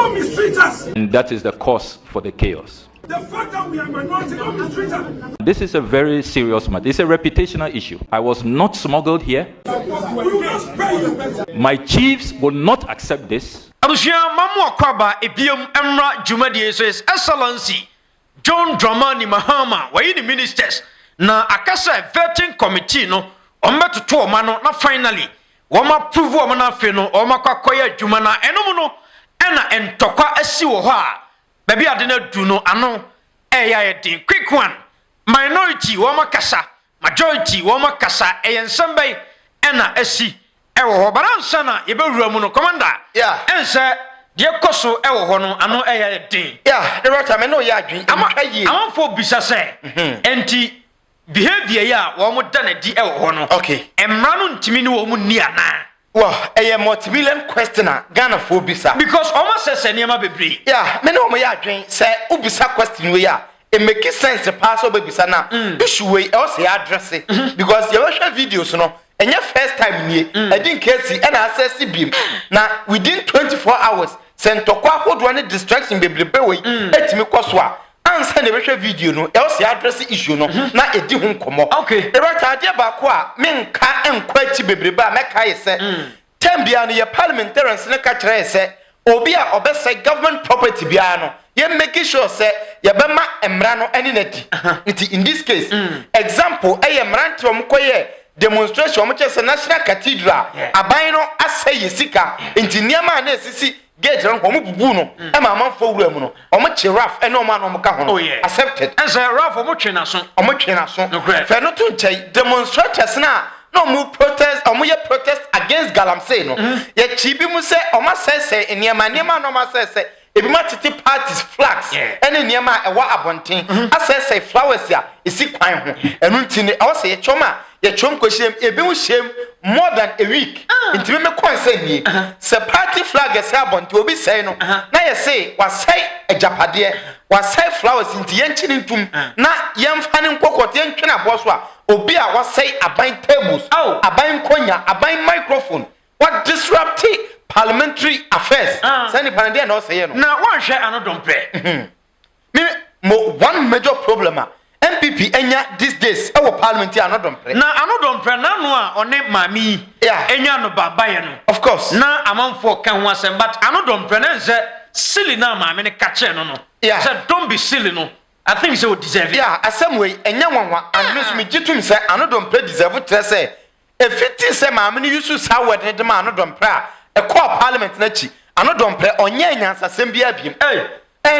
don't mistreat us. And that is the cause for the chaos. The fact that we are minority, don't mistreat us. This is a very serious matter. It's a reputational issue. I was not smuggled here. We will not spare you. My chiefs will not accept this. Abusia mamu akwaba ebiom emra jumadi so his excellency John Dramani Mahama wayi the ministers na akasa vetting committee no ometoto oma no na finally woma approve oma na afi no oma kwakoya adwuma na enom no ena entokwa asi wo ho a baby ade na du no ano eya yedin quick one minority woma kasa majority woma kasa eyensem bai ena asi ewo ho baransa na yebewura mu no commander ense de koso ewo ho no ano eya yedin the right time no ya adwin amafo bisa se enti behavior ya wo mo da na di ewo ho no okay emra no ntimi ni wo mu ni ana well a multi-million questioner Ghana for bisa because almost say niam bebre me no mo ya adwin say ubisa question we ya it make sense pass over bisa na issue we e o say address it because you watch videos no and your first time nie I didn't case and access beam na within 24 hours send to kwa hold one distraction bebre we etimi kwaso a answer the watch video no e o say address issue no na edi hu nkomo okay e right idea ba ko a menka enkwa chi bebre ba meka ye se Tembia no ye parliamentarians ne ka kire se obi a obese government property bia no ye make sure say ye be ma emra no ene nati in this case example e ye mranti omkoye demonstration omche national cathedral aban no aseye sika intiniama na esisi gate ran ko bubu no e ma manfo wura mu no omche raf ene oma no omka ho accepted and say raf omche na so fe no to nchai demonstrators na no mu protest ye protest against galamsey no ye chibi mu se oma sese eniema no ma sese ebi ma titi parties flags ene niema ewa abonten asese flowers ya isi kwan ho enu ntini o se ye choma ye chom ko shem ebi mu shem more than a week ntimi me concern ni se party flag ese abonten obi sei no na ye say wasai ejapade wasai flowers nti ye nchini ntum na ye mfa ne nkokote ye ntwena boso a obi a wasai aban tables aban konya aban microphone what disrupted parliamentary affairs sani pandia na say no na wan hwe anodompe me one major problem NPP enya these days e wo parliament anodompe na anodompe na no a one mami enya no babaye no of course na amanfo kan ho asem but anodompe na nse silly na mami ne kache no say don't be silly no I think so deserve it asem we enya nwanwa and me so me gitum say anodompe deserve to say e fiti say mami ne use sa word ne de ma anodompe a e call parliament na chi anodompe onye nyansa sem bia biem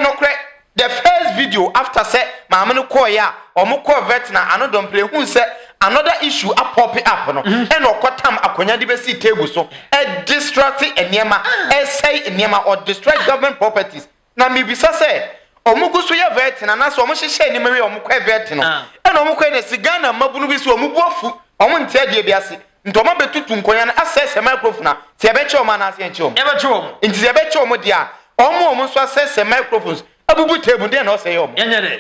no kre the first video after say maame no call ya omo call vet na anodompe hu say another issue a pop up no and okotam akonya de be si table so e distract eniema e say eniema or destroy government properties na me bisa say omo guso ya vet na na so omo hihye eniema we omo call vet no e na omo call na sigana mabunu bi so omo buafu omo ntia de bi ase ntoma betutu nkonya na access microphone na se ebe che omo na ase enche omo ebe che omo nti se ebe che omo dia omo so access microphones abubu table dey na say omo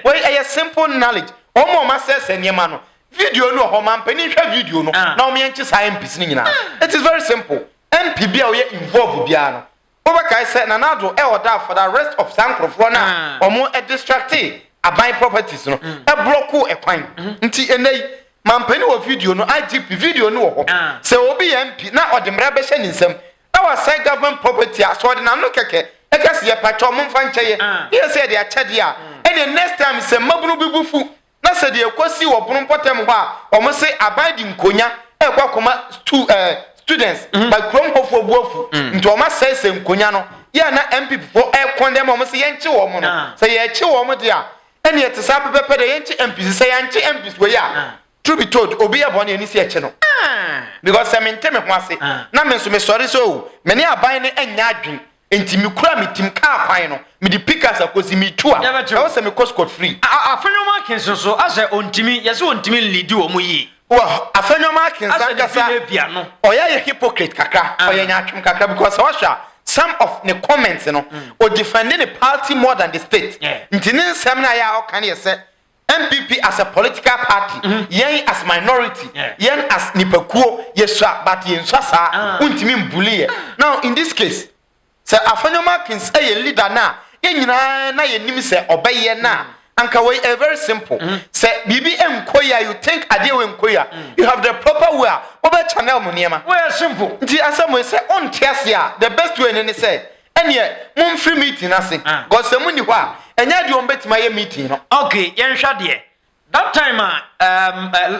wey a simple knowledge omo access eniema no video no ho man pani hwa video no na omo yenche science ni nyina it is very simple MPB a we involve bia no obaka say na nado e order for the rest of sankrofo na omo e distracted aban properties no e block e kwan nti enei mampani wo video no IGP video no ho se obi MP na odimra be hye ninsam na wa say government property so de na no keke e ka se ye patcho mo mfa nche ye say de a chede a and next time se mabunu bibufu na se de ekosi wo bunu potem ho a omo se abide nkonya e kwakoma students by krom hofo buafu nti omo say se nkonya no ye na MP for e condemn omo se ye nche wo mo no se ye che wo mo de a ene ye tsa pepepe de ye nche MP se ye nche MP we ya to be told obi abone ani se eche no because I mean teme ho ase na me so me sorry so me ne aban ne anya adwen enti me kura me tim ka kwan no me di pickers akosi me tua e wo se me cost code free Afenyo Markin so ase ontimi yese ontimi lead wo mu yi Afenyo Markin sankasa oya ye hypocrite kakra oya nya atwem kakra because washa some of the comments no o defending the party more than the state nti ne nsem na ya o kan ye se NPP as a political party, yen as minority, yen as nipakuo, yeswa, but yen swasa, untimi bully. Now, in this case, se Afenyo Markins leader na ye nyina na ye nim se obeye na anka way very simple se bibi enkoya you think ade we enkoya you have the proper way oba channel mu niema we simple nti asemo se on tiase a the best way ne say ene mum free meeting ase go se mu ni ho a enya de on betima ye meeting no okay yen hwa de that time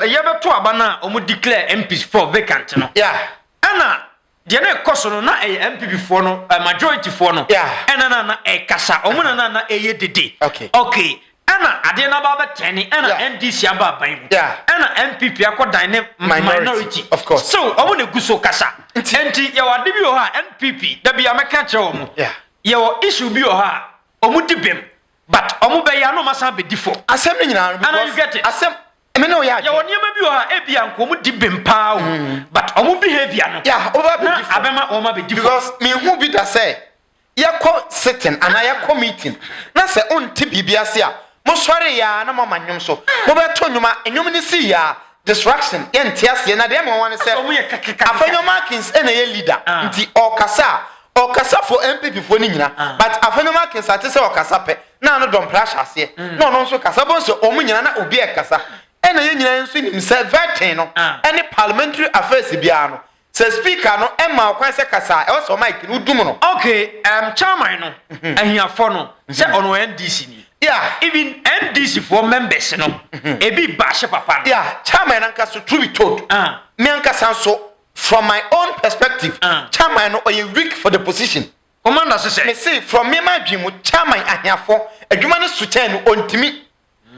ye beto abana omu declare MPs for vacant no yeah ana de na ekoso no na MPP for no majority for no ena na kasa omu na eye dede okay ana ade na ba beteni ana NDC aba ban mu ana MPP akodan ne minority of course so omu na guso kasa enti ye wade bi o ha MPP da bi ameka kire omu ye wo issue bi o ha omu dibem but omu be ya no masa be difo asem ni nyina because asem me no ya ye wo niema bi o ha e bia nko omu dibem pa o but omu behavior no over be difo abema omu be difo because me hu bi da say ye ko sitting and ye ko meeting na say on ti bibia se a mo sori ya na mo manyum so mo be to nyuma enyum ni si ya distraction ye ntiase na de mo wan say Afenyo Markins ena ye leader nti okasa for MPP for ni nyina but Afenyo Markins ate say okasa pe na no don pressure ase no no so kasa bon so omu nyina na obi e kasa ena ye nyina nso nim say vetting no any parliamentary affairs bia no say speaker no emma kwan say kasa e so mic no dum no okay chairman no ahiafo no say ono NDC ni even NDC for members no ebi bashe papa no chairman anka so true be told me anka so from my own perspective chairman no oye weak for the position commander say me say from me ma dwemu chairman ahiafo adwuma no so chain no ontimi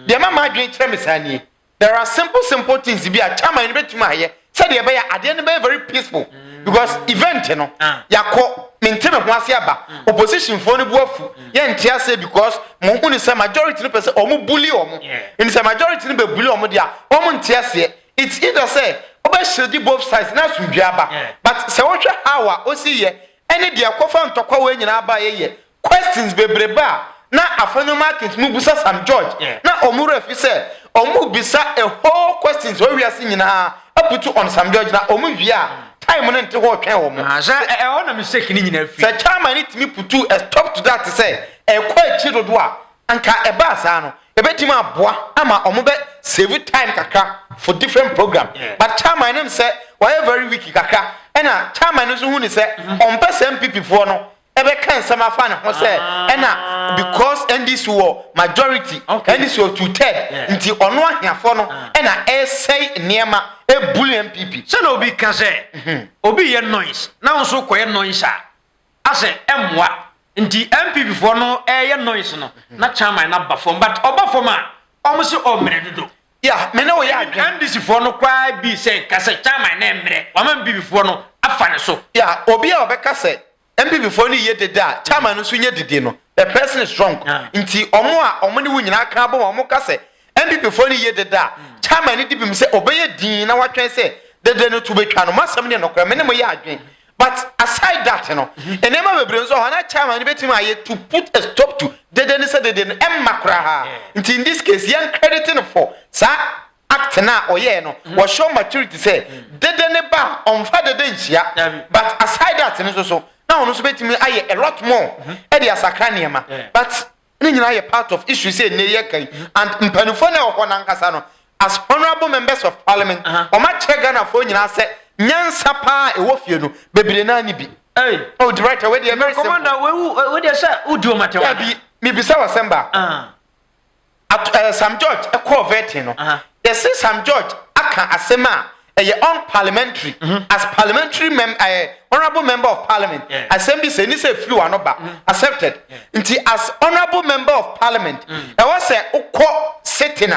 de ma dwen kire me sanie there are simple things bi a chairman no betuma aye say de be ya ade no be very peaceful because event no yakọ maintain ho ase aba opposition for no buafu ye ntia say because mo hu ni say majority no person omo bully omo in say majority no be bully omo dia omo ntia say it's either say oba shedi both sides na sundua aba but say wo hwe how a osi ye any dia kofa ntokwa we nyina aba ye questions bebreba na Afenyo Markins mu busa Sam George na omo refi say omo bisa a whole questions we wi ase nyina aputu on Sam George na omo wi a time no nte ho twen wo mo na mistake ni nyina fi say chairman it me putu a stop to that say e kwa chirodo a anka e ba sa no e betima aboa ama omo be save time kakra for different program but chairman him say why very weak kakra ena chairman so hu ni say on person MPP for no e be kan sama fa na ho say ena because NDC wo majority NDC wo 2/3 nti ono ahiafo no ena e say niema e bully MPP say no obi ka say obi ye noise na won ko ye noise a ase emwa nti MPP for no e ye noise no na chairman na ba form but oba form a omo se o mere dodo me no ya NDC for no kwa bi say ka say chairman na mere o man MPP for no afa ne so obi a obeka say MPP for no ye deda chairman no so nye dede no the person is wrong nti omo ni wunyina ka bo omo ka say MPP for no ye deda chairman ni dibim say obeye din na watwen say dede no to betwa no masam ne no kra me ne mo ye adwen but aside that no enema bebre nso na chairman ni betima aye to put a stop to dede ni say dede no makra ha nti in this case yan crediting for sa act na oye no wo show maturity say dede ne ba on fa dede nsia but aside that no so now no so betimi aye a lot more e dey asakra niema but ni nyina aye part of issue say ne ye kan and mpanufo na wo na nkasa no as honorable members of parliament o ma chega for nyina say nyansa pa e wo fie no bebire na ni bi oh director we dey very simple commander we dey say udi o matewa bi me bisa wasemba Sam George e call vetting no yes Sam George aka asema e unparliamentary as parliamentary honorable member of parliament assembly say ni say free one ba accepted nti as honorable member of parliament e was say ukọ sitting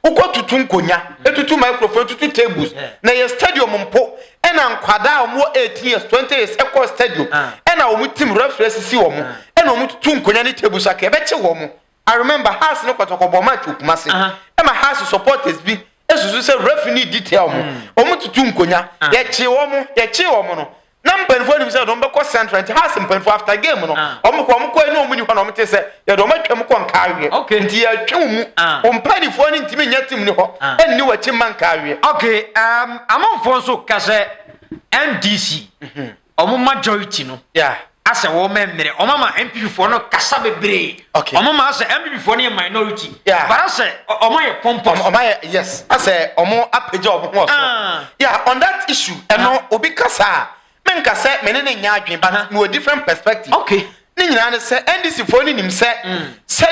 ukọ tutu nkonya etutu microphone tutu tables na ye stadium mpo e na nkwada omo 18 years 20 years e call stadium e na omo team referee si omo e na omo tutu nkonya ni tables aka e be che omo I remember house no kwatokọbọ match okumase e ma house supporters bi esusu say referee detail omo tutu nkonya ye che omo no na mpanfo ni say don be ko central house mpanfo after game no omo ko enu omo ni ho na omo te say ye do matwam ko nkawe nti ya twem mu ompanifo ni ntimi nya tim ni ho enni wachi man kawe okay amonfo so ka say NDC omo majority no as a woman, or mama MPP for no Casabe. Okay. Or mama as a MPP for near minority. Yeah. But I say, or my pump, yes, I say, or more up a job. Yeah, on that issue, and no, Obikasa, men say, many nyajin, but with different perspective. Okay. Nina say, and this phone in him said,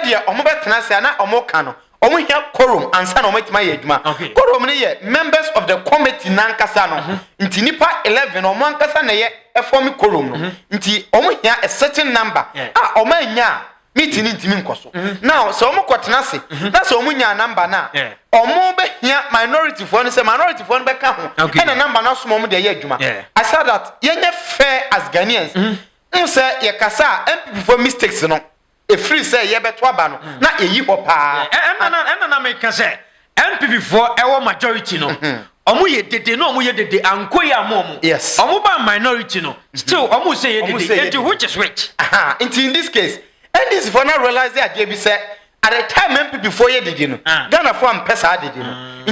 yeah, or more Tanasana or more cano. Omo here quorum and son of my edma. Quorum members of the committee Nankasano. Inti nipa 11 or Mankasana ye a form quorum. Inti omo here a certain number. Ah, omanya meeting in Timinkoso. Now, so omo kwatinasi. That's omunya number now. Omo be here minority phone say minority phone be ka ho. And a number now small de ye adwuma. I said that yenye fair as Ghanaians. Say ye kasa MPP for mistakes no. A free say ye beto aba no na eyi ho pa na make say NPP for our majority no omo ye dede no omo ye dede anko ye amomo yes omo ba minority no still omo say ye dede which is which in this case and this for now realize that they be say at the time MPP for ye dede no Ghana for am pesa dede no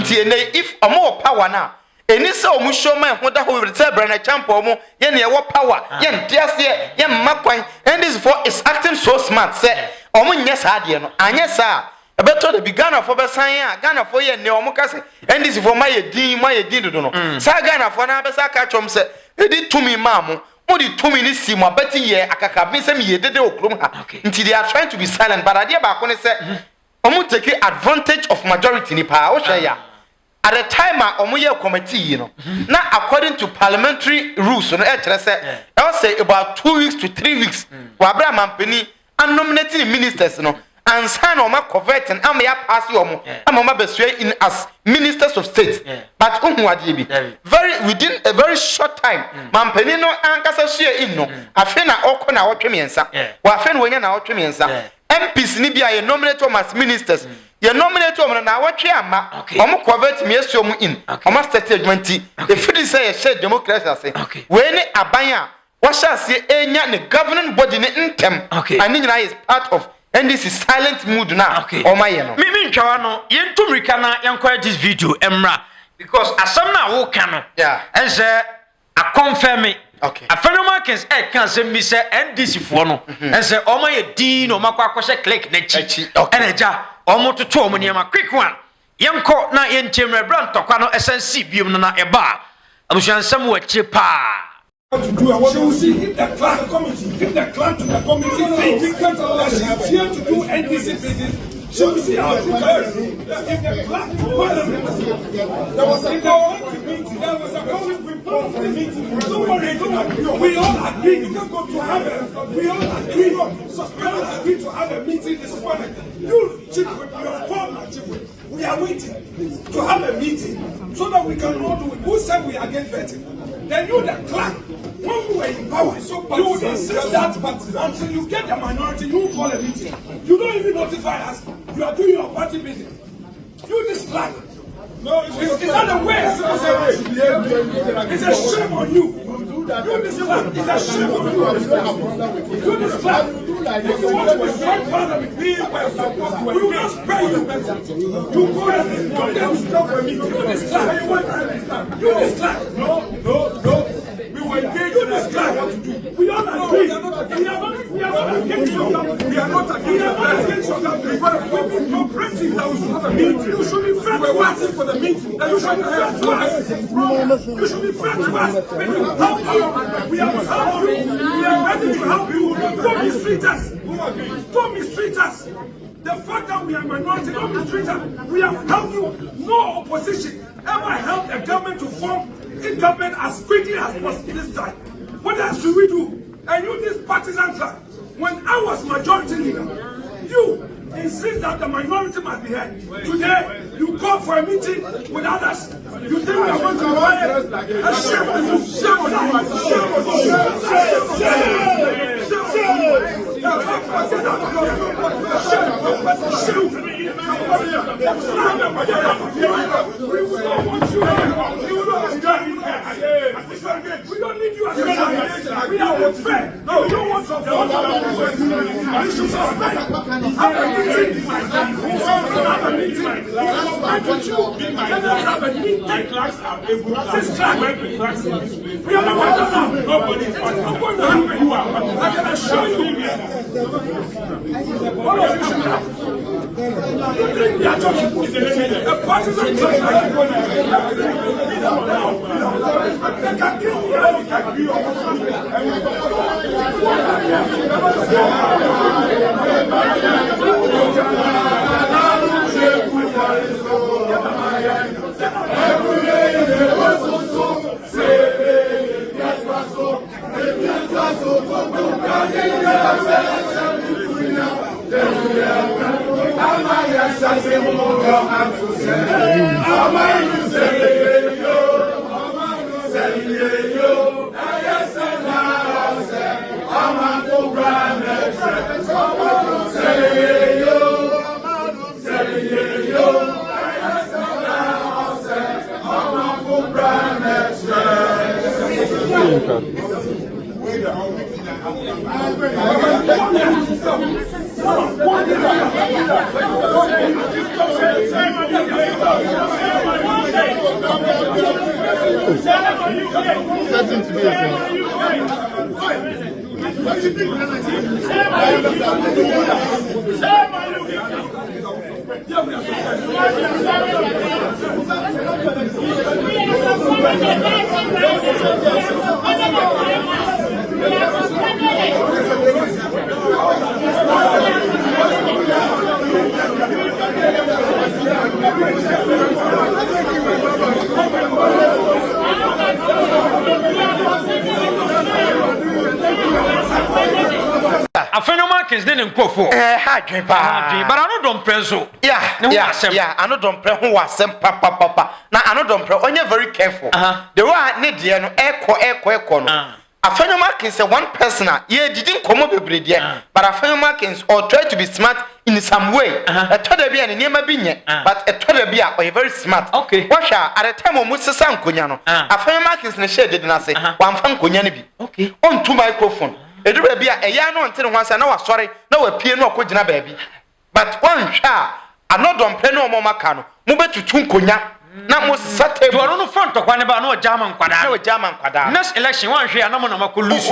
if omo power now eni se omu show man ho da ho say brana champ omu ye ne ye power ye ntiase ye makwan and this for is acting so smart say omu nye sa de no anye sa ebeto de Ghana for be san ya Ghana for ye ne omu ka say and this for my din do no sa Ghana for na be sa ka chom say edi tumi mamu mo di tumi ni si mo beti ye akaka bin say me ye dede okrom ha nti they are trying to be silent but idea ba ko ne say omu take advantage of majority ni pa o hwe ya. At the time omoye committee you know now according to parliamentary rules no I say about 2 weeks to 3 weeks wa bra mampani and nominating ministers no and sign on my converting am ya pass you am ma besue in as ministers of state but unhu ade bi very within a very short time mampani no ankasa sue in no afi na okọ na wotwemiensa wa afi na wonya na wotwemiensa MPs ni bia ye nominate as ministers you nominate them na watwe ama omo convert me assume in omo start adwumanti if you say share democracy say we ni aban a washa se enya ne governing body ne ntem and nyina is part of and this is silent mood now o maye no me ntwa no yentumrika na yankwa this video emra because asam na wo ka no and say I confirm me Afenyo Markin can say me say NDC for no and say o maye din o makwa kwose click na chi eneja omo toto omo niam quick one yenko na yenchemre brand tokwa no SNC biom no na eba abusuansam wa chi pa to do and what you see if the clerk committee if the clerk to the committee think here to do NDC business she will see our progress if the clerk to parliament there was a meeting there was a committee report for the meeting don't worry we all agree you can go to have a we all agree to have a meeting this morning you chief whip your former chief whip we are waiting to have a meeting so that we can know who said we are against vetting. Then you the clerk, when we were in power, you would insist that until you get the minority, you call a meeting. You don't even notify us. You are doing your party business. You this clerk. No, it's not a way. It's a shame on you. You this clerk. It's a shame on you. You this clerk. If you want to be strong parliament, we will not spare you. You go and come there to stop for me. You this clerk. You this clerk. No. We will engage in this clerk. We all agree. We are not against your government. We are not against your government. We've been cooperating that we should have a meeting. You should be fair to us for the meeting. You should be fair to us. You should be fair to us. We will help you. We are help you. We are ready to help you. Don't mistreat us. Don't mistreat us. The fact that we are minority, don't mistreat us. We have helped you. No opposition ever helped a government to form a government as quickly as possible this time. What else should we do? And you this partisan track. When I was majority leader, you insist that the minority must be heard. Today, you call for a meeting with others. You think we are going to riot? A shame on you. Shame on you. Shame on you. We don't need you as a we are fair. No, we don't want Afenyo Markins didn't go for but I don't preso. Yeah, I know don't pray who was some papa. Now I know don't pray. Only very careful. The one need no echo. Afenyo Markins say one person, didn't come up with but Afenyo Markins or try to be smart in some way. A told be an name but a told be or very smart. Okay. Washa at a time of Musa San Kunyano. Afenyo Markins in shade didn't say one fan Kunyanibi. Okay. On two microphone. It will be a yano until once I know sorry, no appear no kujina baby. But one sha, I not don't play no more macano. Move to Tunkunya. Now most Saturday, you are no front of one about no German quadra. Next election, one share no more lose.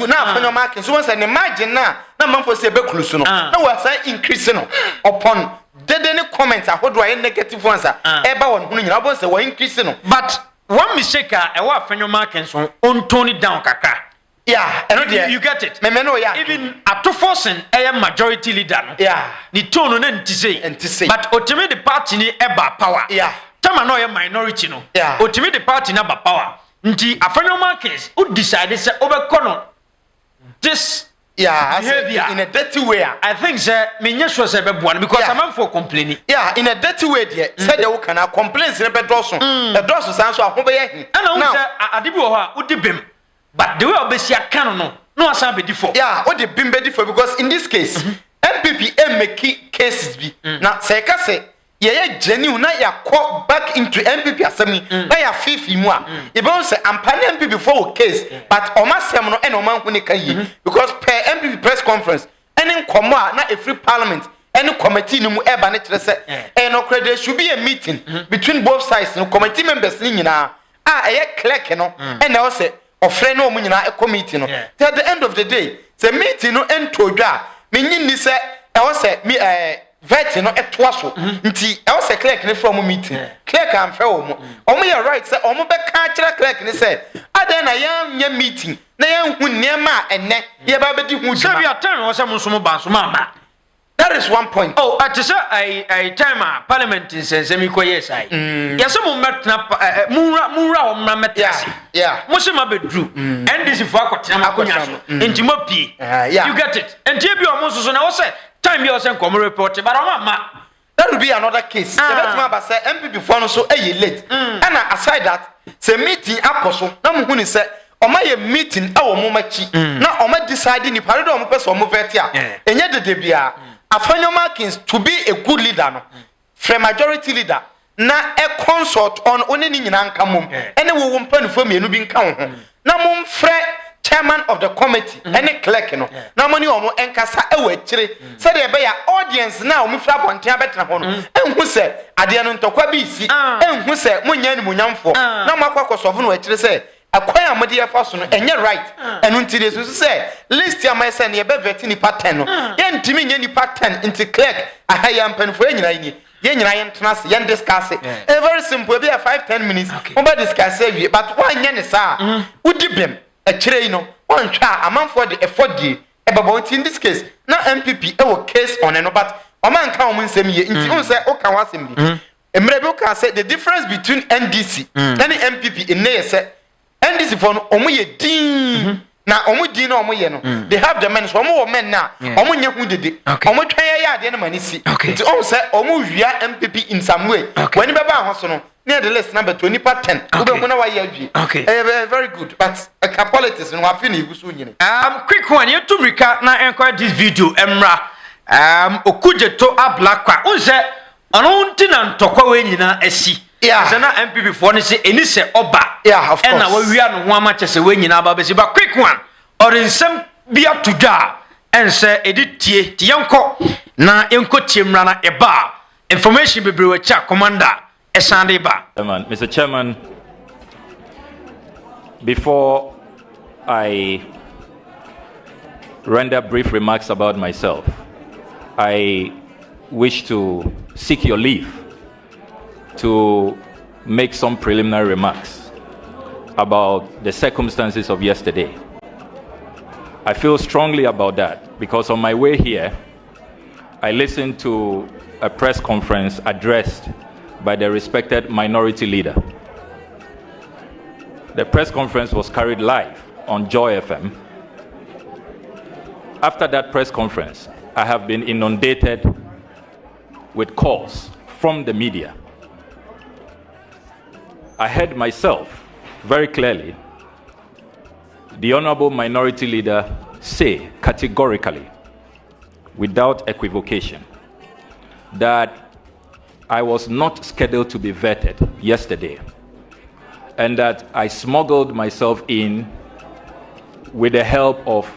Now for your markings, once and imagine now, no man for say Beclusuno. No was I increasing upon dead any comments. I hold a negative ones. Eba one who I was increasing. But one mistake, I want for your markings on tone it down, Kaka. Yeah, you get it. Yeah. Even at to forcing a majority leader. Yeah. The tone and to say. But ultimately the party ni eba power. Yeah. Tama no a minority no. Yeah. Ultimately the party na ba power. Nti Afenyo Markins who decided say overcome this behavior in a dirty way. I think say me nya sure say be buan because I'm for complaining. Yeah, in a dirty way there. Say the can complaints in a bedrosso. The drosso sounds so ahobeye. And now say adibi wo ha udi bem. But the way obesia can no asan be differ. Yeah, what the bim be differ because in this case NPP make cases be. Now say ka say ye genuine na ya call back into NPP assembly na ya fifi mu a e be say ampane NPP before case but o ma sem no e no man huni kan yi because per NPP press conference any nkomo a na a free parliament any committee no mu e ba ne kire say e no there should be a meeting between both sides no committee members ni nyina e clerk no e na o say ofre no mu nyina e committee no at the end of the day the meeting no entodwa me nyini say e o say me vet no etoa so nti e o say clerk ne from meeting clerk am fe wo mo o mo ye right say o mo be ka kire clerk ne say adan na yan nya meeting na yan hu niema enne ye ba be di hu say we attend o say mo so mo ba so ma ba. That is one point. Oh, at I time parliament in semi ko yes I. Yes mo metna munra o mra metasi. Yeah. Mo se ma bedru. NDC for akotena makonya so. Enti mo pie. You get it. Enti e bi o mo so na wo say time bi o say come report but o ma. That will be another case. The better man say MPP for no so late. And aside that, say meeting akoso na mo hu ni say o ma ye meeting e wo mo machi. Na o ma decide ni parade o mo pese o mo veti a. Enye de bia. Afenyo Markins to be a good leader no from majority leader na a consult on only ni nyina nka mom ene wo mpanifo mienu bi nka ho na mom frɛ chairman of the committee any clerk no na mo ni omo enkasa ewa akire se de be ya audience na omo fra bonten abetra ho no enhu se ade no ntokwa bi si enhu se munya ni munyamfo na makwakosovo no akire se akwan amade ya fa so no enye right enu ntire so se list ya mai se ne be veti ni pattern no ye ntimi nya ni pattern inti clerk ahaya mpanfo enyina yi ye nyina ye ntena se ye discuss it very simple be 5-10 minutes we discuss it but one nya ne sa udi bem akire yi no one twa amanfo de effort in this case na NPP case on no but oman kan omun nsem ye nti on say o kan wasem bi emre bi o kan say the difference between NDC and NPP in ne say NDC for no omu ye din na omu din na omu ye no they have the men so omu wo men na omu nye hu dede omu twan ye ade na manisi nti on say omu wia MPP in some way when be ba ho so no near the list number 20% ube kuna wa ye adwi very good but politics no afi na igusu nyine quick one you to recap na encourage this video emra Okudzeto Ablakwa unse ono ntina ntokwa we nyina asi se na MPP for ne se eni se oba of course na wa wia no ho ama chese we nyina ba besi ba quick one orinsem bia tuda ense editie ti yanko na enko tiemra na eba information bebre cha commander Mr. Chairman, before I render brief remarks about myself, I wish to seek your leave to make some preliminary remarks about the circumstances of yesterday. I feel strongly about that because on my way here, I listened to a press conference addressed by the respected minority leader. The press conference was carried live on Joy FM. After that press conference, I have been inundated with calls from the media. I heard myself very clearly the Honorable Minority Leader say categorically, without equivocation, that I was not scheduled to be vetted yesterday, and that I smuggled myself in with the help of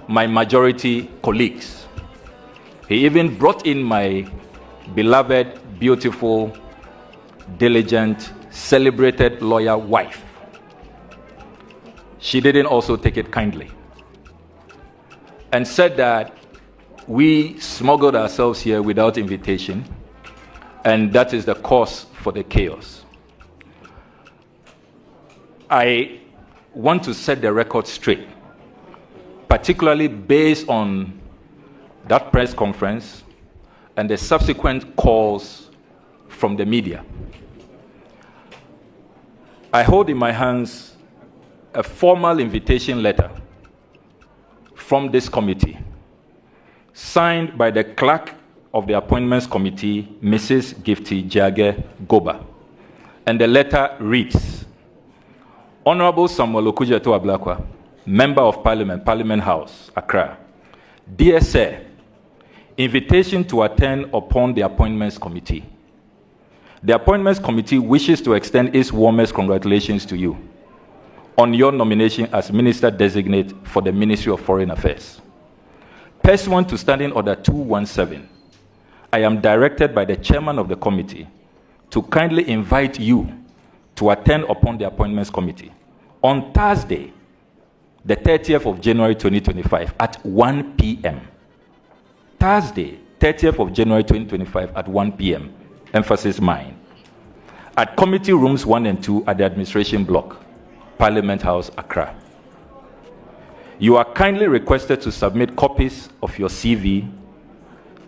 my majority colleagues. He even brought in my beloved, beautiful, diligent, celebrated lawyer wife. She didn't also take it kindly and said that we smuggled ourselves here without invitation, and that is the cause for the chaos. I want to set the record straight, particularly based on that press conference and the subsequent calls from the media. I hold in my hands a formal invitation letter from this committee, signed by the clerk of the Appointments Committee, Mrs. Gifty Jage Goba. And the letter reads, Honorable Samuel Okudzeto Ablakwa, Member of Parliament, Parliament House, Accra. Dear Sir, invitation to attend upon the Appointments Committee. The Appointments Committee wishes to extend its warmest congratulations to you on your nomination as Minister Designate for the Ministry of Foreign Affairs. Pursuant to Standing Order 217, I am directed by the Chairman of the Committee to kindly invite you to attend upon the Appointments Committee on Thursday, the 30th of January 2025 at 1 p.m. Thursday, 30th of January 2025 at 1 p.m. Emphasis mine. At Committee Rooms 1 and 2 at the Administration Block, Parliament House, Accra. You are kindly requested to submit copies of your CV,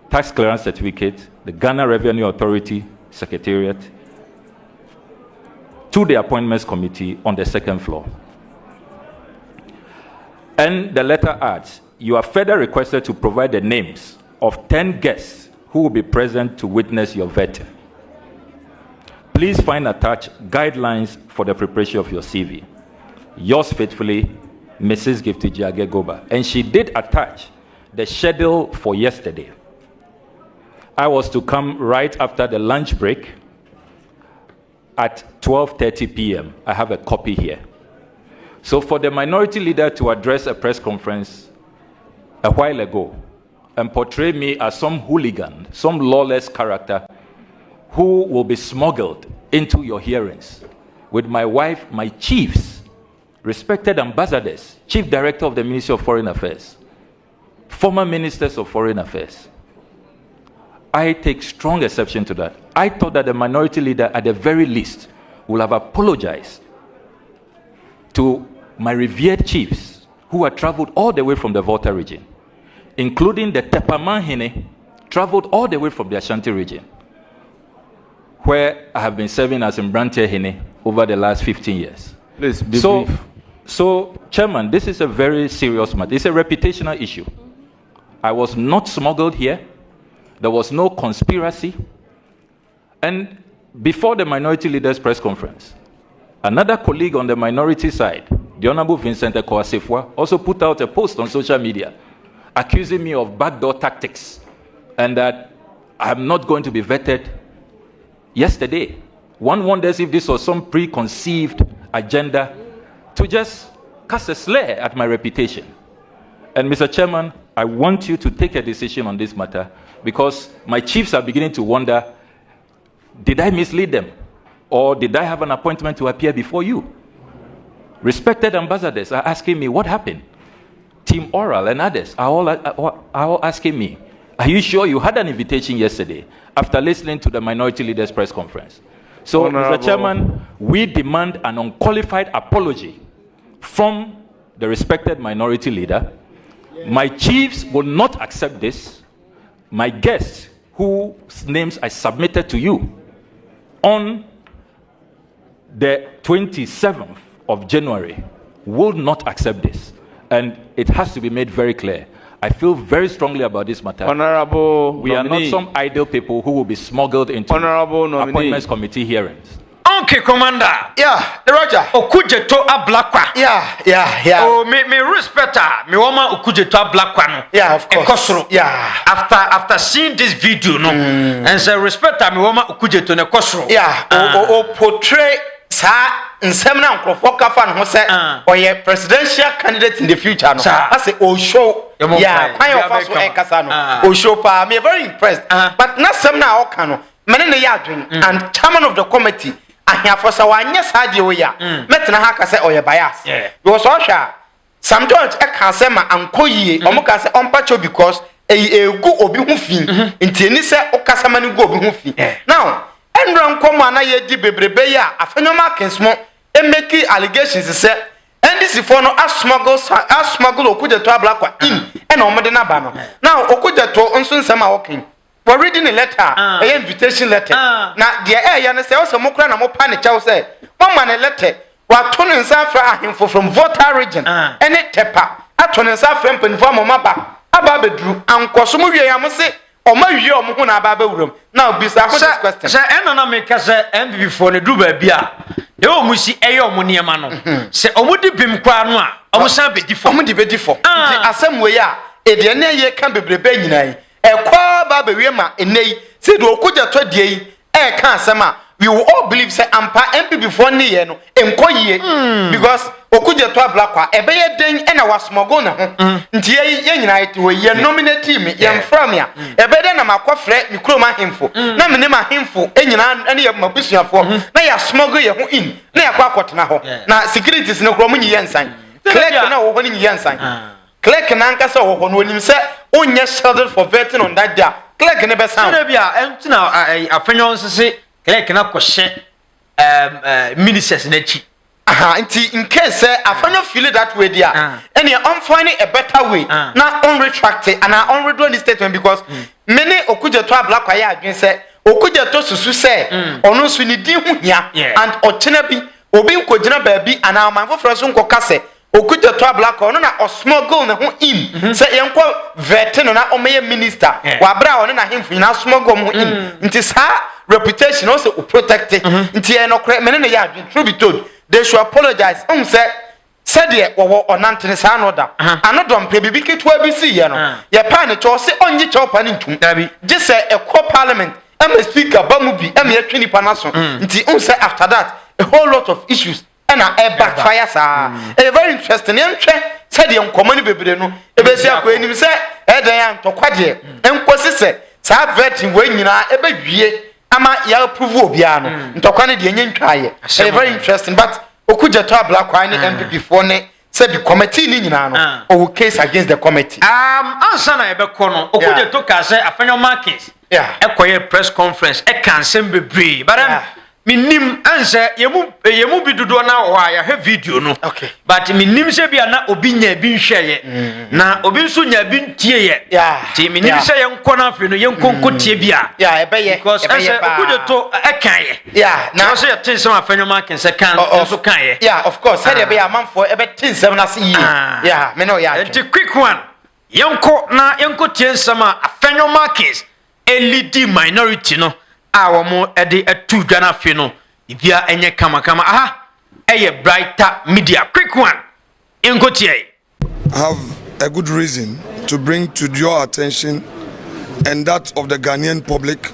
tax clearance certificate, the Ghana Revenue Authority Secretariat, to the Appointments Committee on the second floor. And the letter adds, you are further requested to provide the names of 10 guests who will be present to witness your vetting. Please find attached guidelines for the preparation of your CV. Yours faithfully, Mrs. Gifty Jage Goba. And she did attach the schedule for yesterday. I was to come right after the lunch break at 12:30 p.m. I have a copy here. So for the minority leader to address a press conference a while ago and portray me as some hooligan, some lawless character who will be smuggled into your hearings with my wife, my chiefs, respected ambassadors, chief director of the Ministry of Foreign Affairs, former ministers of foreign affairs. I take strong exception to that. I thought that the minority leader, at the very least, will have apologized to my revered chiefs who had traveled all the way from the Volta region, including the Tepamanhene, traveled all the way from the Ashanti region, where I have been serving as Mbrantia Hene over the last 15 years. Please, be brief. So, Chairman, this is a very serious matter. It's a reputational issue. I was not smuggled here. There was no conspiracy. And before the minority leaders press conference, another colleague on the minority side, the Honorable Vincent Ekoasefwa, also put out a post on social media accusing me of backdoor tactics and that I'm not going to be vetted yesterday. One wonders if this was some preconceived agenda to just cast a slur at my reputation. And Mr. Chairman, I want you to take a decision on this matter because my chiefs are beginning to wonder, did I mislead them? Or did I have an appointment to appear before you? Respected ambassadors are asking me, what happened? Team Oral and others are all asking me, are you sure you had an invitation yesterday after listening to the minority leaders press conference? So, Honorable. Mr. Chairman, we demand an unqualified apology from the respected minority leader. My chiefs will not accept this. My guests, whose names I submitted to you on the 27th of January, will not accept this. And it has to be made very clear. I feel very strongly about this matter. Honorable We are not some idle people who will be smuggled into appointments committee hearings. Okay, Commander. Yeah, Roger. Okudzeto Ablakwa. Yeah. Oh, me respect her. Me wama Okudzeto Ablakwa no. Yeah, of course. Ekosoro. Yeah. After seeing this video no, and say respect her, me wama Okudzeto ne kosoro. Yeah. Portray sa nsem na nkrofo kafa no say oye presidential candidate in the future no. I say show. Yeah, kind of also ekasa no. Show pa. Me very impressed. But na sem na oka no. Mene ne ya adwen and chairman of the committee ahia sa wanya saade we ya metena ha ka say oye bias because ohwa Sam George e ka say ma ankoyie omo ka say onpacho because egu obi hu fi ntini say okasa mane gu obi hu fi now enran komo na ye di bebrebe ya Afenyo Markin mo e make allegations say NDC for no smuggle Okudzeto Ablakwa in e na omo de na ba no now Okudzeto nso nsem a working. We're reading a letter, an invitation letter. Now, the air, you say, also, Mokran and Mopanic, I say, one man a letter, we're turning South from Volta region, and it tepa, at turning South from Mapa, Ababedru, and Kosumu, I must say, or my year, Mukuna Babu room. Now, besides this question, sir, and on make us NPP for the Duba Bia. Yo, Musi, Ayo Muniamano. Say, Omudi Bimquanoa, I was a bit different. The same way, Ediana ye can be preparing. Kwa baba wema enei se do Okudzeto die e kan sama we will all believe say ampa NPP for ne ye no enkoyie because Okudzeto Ablakwa ebeye den e na wasmogo ne ho nti ye nyina ye nominate me ye mfram ya ebede na makofre me kroma hemfo na me ne ma hemfo e nyina ne ye mabusuafo na ya smogo ye ho in na ya kwa akotena ho na securities ne kroma nyi ye nsan clerk na wo ho nyi ye nsan clerk na nka se wo ho no onim se onye scheduled for vetting on that day. Clerk never sound. Now, Afenyo say clerk na kwhye ministers na chi. In case Afenyo feel that way there, and you finding a better way, not unretract it and unredo this statement because many Okudzeto Ablakwa ya adwen say Okudzeto susu say ono so ni di hu hia and ochena bi obi nkogina baabi and amanfo fraso nkoka say Okudzeto Ablakwa no na osmuggle ne ho in say yenko vete no na omeye minister wa bra ono na hemfu na smuggle mo in nti sa reputation also protect it nti e no kre mene ne ya adwen true be told they should apologize say said ye wo onantene sa no da anodom pre bibi ketwa bi si ye no ye pa ne cho se onye cho pa ne ntum je say e ko parliament am speaker ba mu bi am ye twini pa na so nti say after that a whole lot of issues and a backfire sa a very interesting said the uncommon baby no ebesia ko enim say e dan an to kwade enkosi se sa vetting we nyina ebewie ama ya approve obia no ntokwa ne de nyentwaye very interesting but Okudzeto Ablakwa ni NPP for ne say the committee ni nyina no or case against the committee answer na ebekọ no Okudzeto ka say Afenyo Markin ekoye press conference e kan sem bebre but minim anse yemu bi dodo na ho ya he video no but minim se bia na obi nya bi nhweye na obi nso nya bi ntie ye ti minim se yenko na afi no yenko nkotie bia ebeye because Okudzeto ekan ye na so ye tin sem Afenyo Markin se kan so kan ye of course said ebeye amanfo ebe tin sem na se ye me no ya the quick one yenko tie nsem Afenyo Markin elidi minority no awomo ede atu dwana fe no bia enye kama eye brighter media quick one engotie have a good reason to bring to your attention and that of the Ghanaian public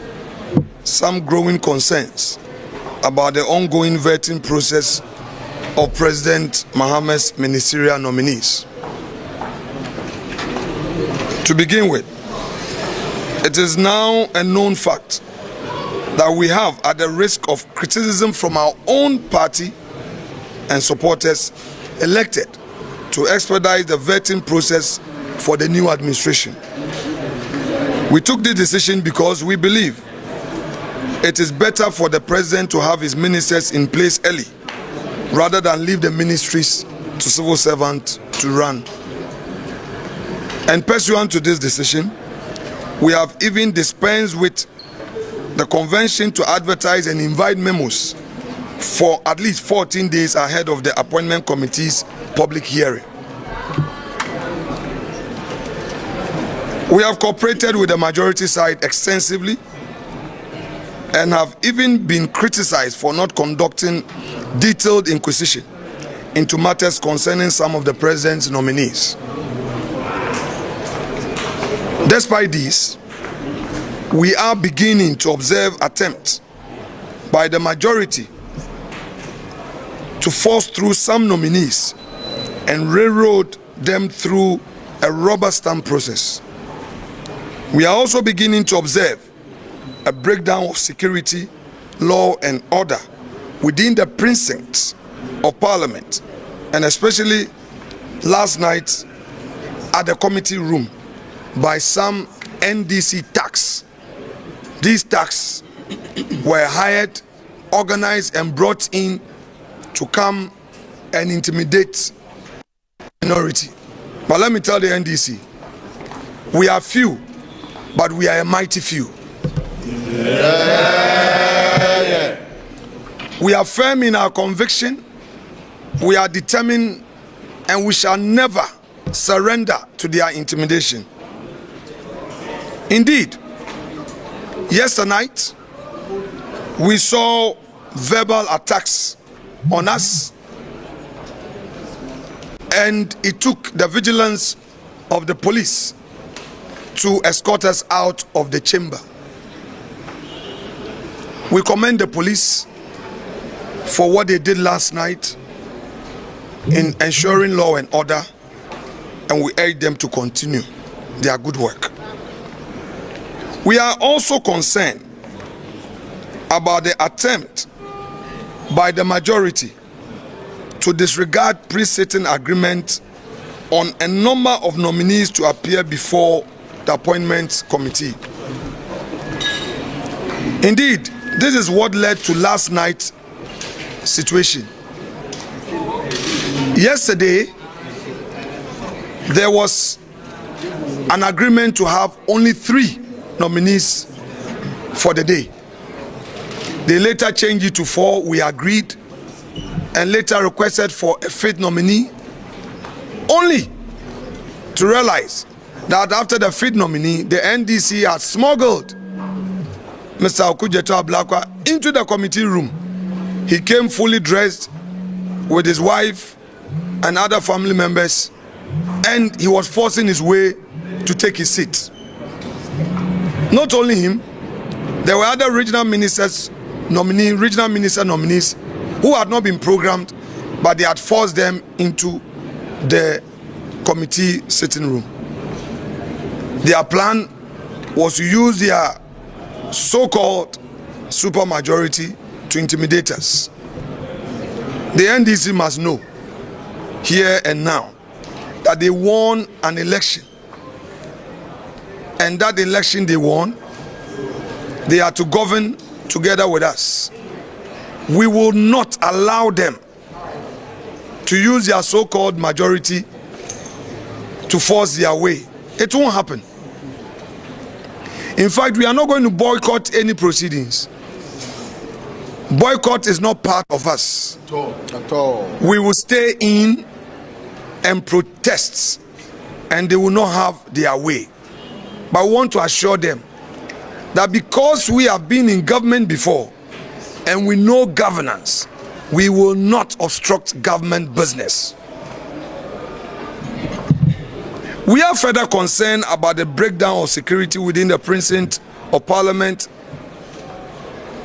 some growing concerns about the ongoing vetting process of President Mahama's ministerial nominees. To begin with, it is now a known fact that we have, at the risk of criticism from our own party and supporters, elected to expedite the vetting process for the new administration. We took this decision because we believe it is better for the president to have his ministers in place early rather than leave the ministries to civil servants to run. And pursuant to this decision, we have even dispensed with the convention to advertise and invite memos for at least 14 days ahead of the appointment committee's public hearing. We have cooperated with the majority side extensively and have even been criticized for not conducting detailed inquisition into matters concerning some of the president's nominees. Despite this, we are beginning to observe attempts by the majority to force through some nominees and railroad them through a rubber stamp process. We are also beginning to observe a breakdown of security, law and order within the precincts of Parliament, and especially last night at the committee room by some NDC tax. These tax were hired, organized and brought in to come and intimidate minority. But let me tell the NDC, we are few, but we are a mighty few. We are firm in our conviction, we are determined, and we shall never surrender to their intimidation. Indeed, yesterday night, we saw verbal attacks on us, and it took the vigilance of the police to escort us out of the chamber. We commend the police for what they did last night in ensuring law and order, and we urge them to continue their good work. We are also concerned about the attempt by the majority to disregard pre-sitting agreement on a number of nominees to appear before the appointments committee. Indeed, this is what led to last night's situation. Yesterday, there was an agreement to have only 3 nominees for the day. They later changed it to 4. We agreed, and later requested for a 5th nominee, only to realize that after the 5th nominee, the NDC had smuggled Mr. Okudzeto Ablakwa into the committee room. He came fully dressed with his wife and other family members, and he was forcing his way to take his seat. Not only him, there were other regional minister nominees who had not been programmed but they had forced them into the committee sitting room. Their plan was to use their so-called supermajority to intimidate us. The NDC must know here and now that they won an election, and that election they won, they are to govern together with us. We will not allow them to use their so-called majority to force their way. It won't happen. In fact, we are not going to boycott any proceedings. Boycott is not part of us. At all. We will stay in and protest, and they will not have their way. But I want to assure them that because we have been in government before and we know governance, we will not obstruct government business. We are further concerned about the breakdown of security within the precinct of Parliament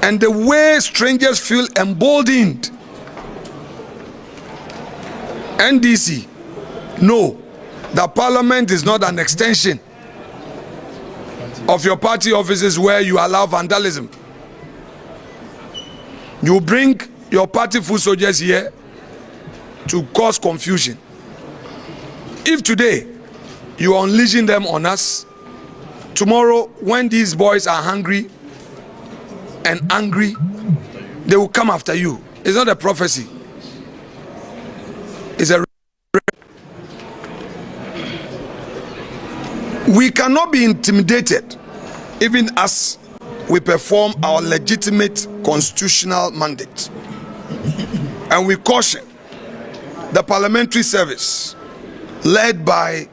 and the way strangers feel emboldened. NDC, know that Parliament is not an extension of your party offices where you allow vandalism. You bring your party foot soldiers here to cause confusion. If today you are unleashing them on us, tomorrow when these boys are hungry and angry, they will come after you. It's not a prophecy. It's a... We cannot be intimidated even as we perform our legitimate constitutional mandate. And we caution the parliamentary service led by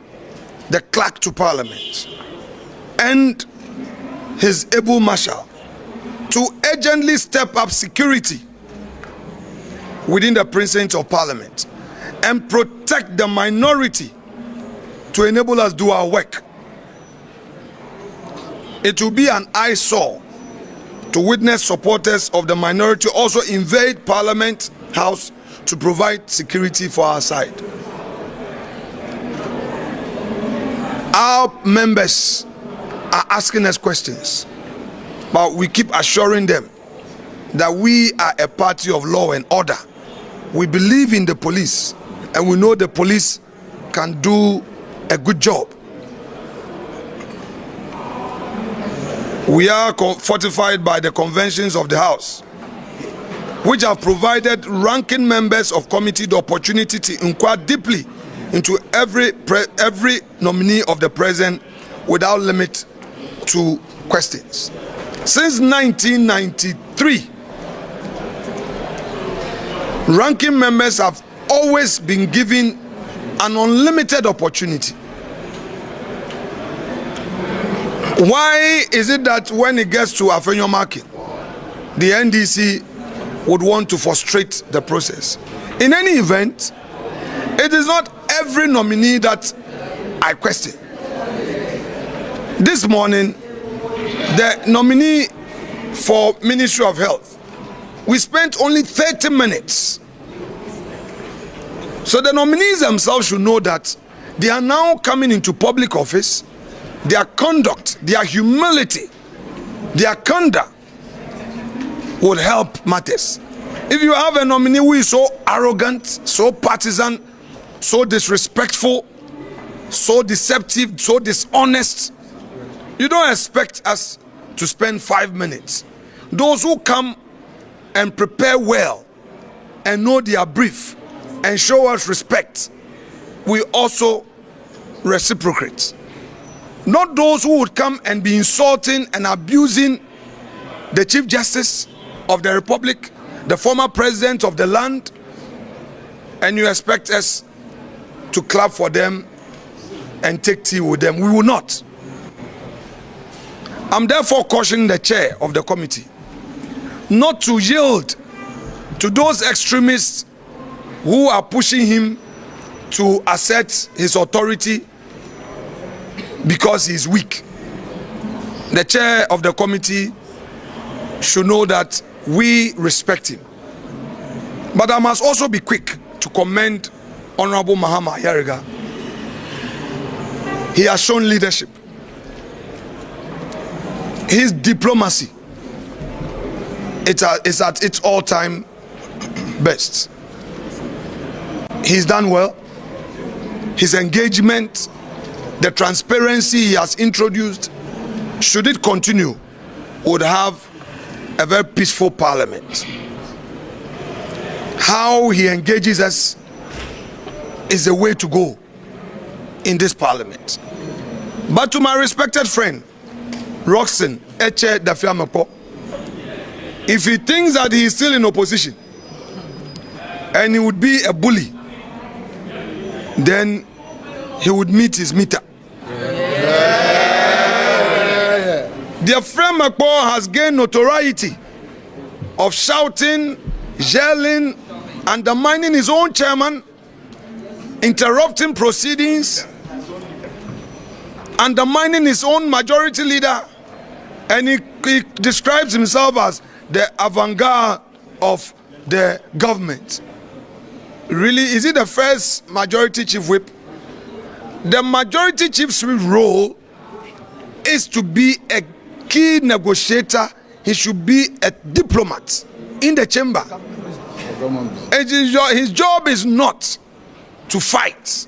the clerk to Parliament and his able marshal to urgently step up security within the precinct of Parliament and protect the minority to enable us do our work. It will be an eyesore to witness supporters of the minority also invade Parliament House to provide security for our side. Our members are asking us questions, but we keep assuring them that we are a party of law and order. We believe in the police, and we know the police can do a good job. We are fortified by the conventions of the House, which have provided ranking members of committee the opportunity to inquire deeply into every nominee of the president without limit to questions. Since 1993, ranking members have always been given an unlimited opportunity. Why is it that when it gets to Afenyo Markin, the NDC would want to frustrate the process? In any event, it is not every nominee that I question. This morning, the nominee for Ministry of Health, we spent only 30 minutes. So the nominees themselves should know that they are now coming into public office. Their conduct, their humility, their conduct would help matters. If you have a nominee who is so arrogant, so partisan, so disrespectful, so deceptive, so dishonest, you don't expect us to spend 5 minutes. Those who come and prepare well and know their brief and show us respect, we also reciprocate. Not those who would come and be insulting and abusing the Chief Justice of the Republic, the former president of the land, and you expect us to clap for them and take tea with them. We will not. I'm therefore cautioning the chair of the committee not to yield to those extremists who are pushing him to assert his authority because he is weak. The chair of the committee should know that we respect him. But I must also be quick to commend Honorable Mahama Ayariga. He has shown leadership. His diplomacy is at its all-time best. He's done well. His engagement, the transparency he has introduced, should it continue, would have a very peaceful parliament. How he engages us is the way to go in this parliament. But to my respected friend, Roxanne Eche Dafiamepo, if he thinks that he is still in opposition and he would be a bully, then he would meet his meter. The Afenyo has gained notoriety of shouting, yelling, undermining his own chairman, interrupting proceedings, undermining his own majority leader, and he describes himself as the avant-garde of the government. Really, is he the first majority chief whip? The majority chief whip role is to be a key negotiator. He should be a diplomat in the chamber. His job is not to fight.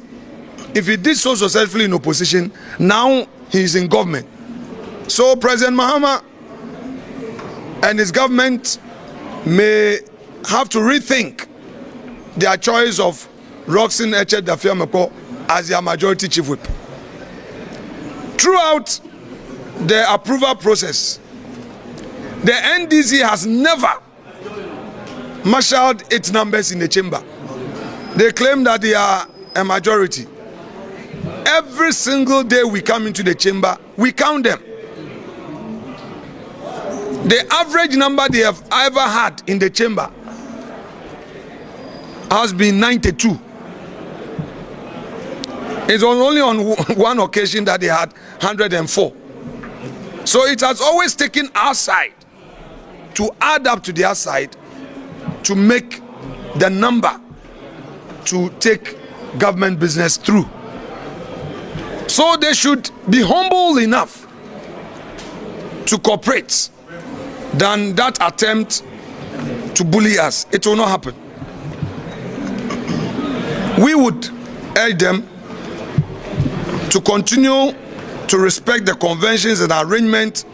If he did so successfully in opposition, now he is in government. So President Mahama and his government may have to rethink their choice of Roxanne Eche Dafiamepo as their majority chief whip. Throughout the approval process, the NDC has never marshaled its numbers in the chamber. They claim that they are a majority. Every single day we come into the chamber, we count them. The average number they have ever had in the chamber has been 92. It was only on one occasion that they had 104. So it has always taken our side to add up to their side to make the number to take government business through. So they should be humble enough to cooperate than that attempt to bully us. It will not happen. We would urge them to continue to respect the conventions and arrangements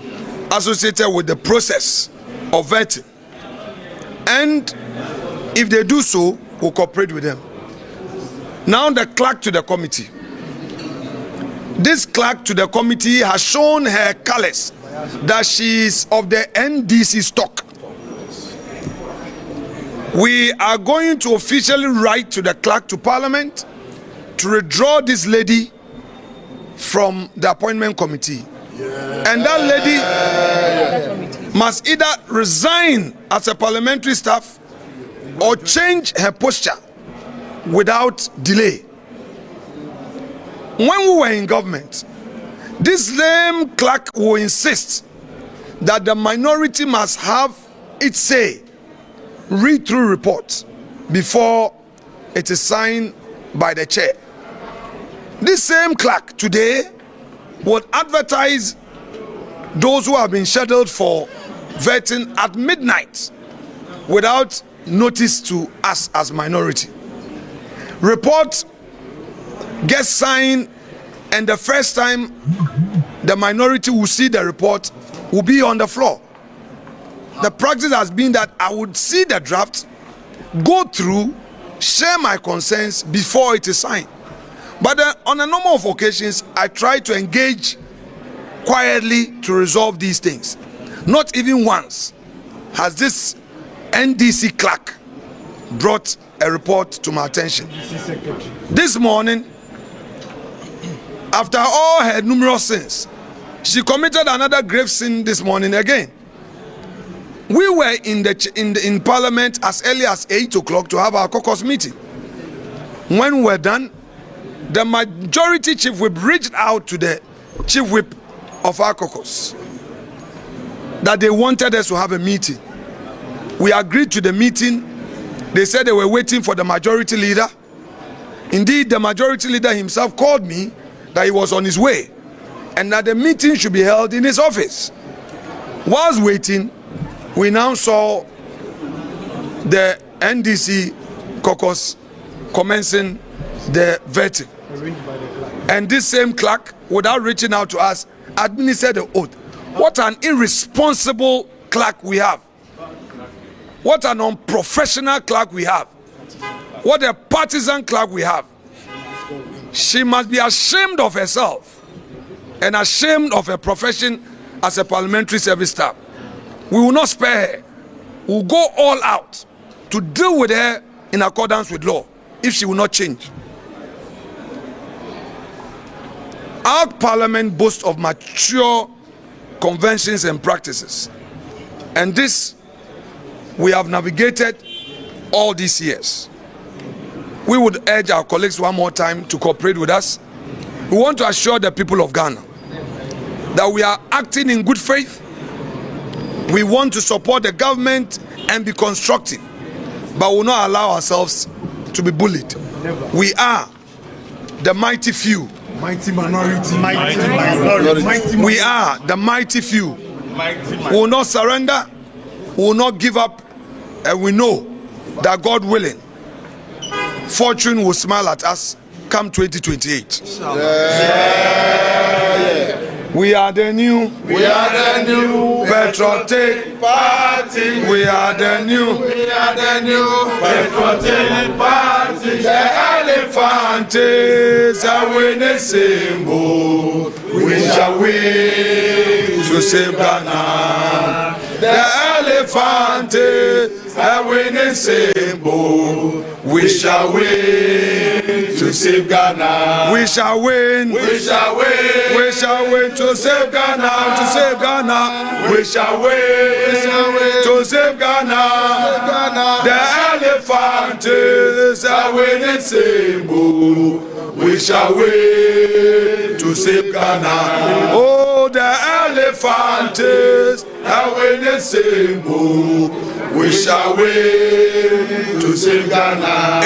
associated with the process of vetting. And if they do so, we'll cooperate with them. Now the clerk to the committee. This clerk to the committee has shown her colors that she is of the NDC stock. We are going to officially write to the clerk to parliament to withdraw this lady from the appointment committee. And that lady must either resign as a parliamentary staff or change her posture without delay. When we were in government, this same clerk will insist that the minority must have its say, read through reports before it is signed by the chair. This same clerk today would advertise those who have been scheduled for vetting at midnight without notice to us as minority. Report gets signed, and the first time the minority will see the report will be on the floor. The practice has been that I would see the draft, go through, share my concerns before it is signed. But on a number of occasions, I try to engage quietly to resolve these things. Not even once has this NDC clerk brought a report to my attention. This morning, after all her numerous sins, she committed another grave sin this morning again. We were in parliament as early as 8 o'clock to have our caucus meeting. When we were done, the majority chief whip reached out to the chief whip of our caucus that they wanted us to have a meeting. We agreed to the meeting, They said they were waiting for the majority leader. Indeed, the majority leader himself called me that he was on his way and that the meeting should be held in his office. Whilst waiting, we now saw the NDC caucus commencing the vetting. And this same clerk, without reaching out to us, administered the oath. What an irresponsible clerk we have. What an unprofessional clerk we have. What a partisan clerk we have. She must be ashamed of herself and ashamed of her profession as a parliamentary service staff. We will not spare her. We will go all out to deal with her in accordance with law if she will not change. Our parliament boasts of mature conventions and practices, and this we have navigated all these years. We would urge our colleagues one more time to cooperate with us. We want to assure the people of Ghana that we are acting in good faith. We want to support the government and be constructive, but will not allow ourselves to be bullied. Never. We are the mighty few. Mighty minority. Mighty minority. We are the mighty few. We will not surrender. We will not give up. And we know that God willing, fortune will smile at us come 2028. We are the new. We are the new patriotic party. We are the new. We are the new patriotic party. The elephant is a winning symbol. We shall win to save Ghana. The elephant is a winning symbol. We shall win to save Ghana. We shall win. We shall win. We shall win to save Ghana. To save Ghana. We shall win. To save Ghana. The elephant is a winning symbol. We shall win to save Ghana. Oh, the elephant is a winning symbol. We shall win to save Ghana.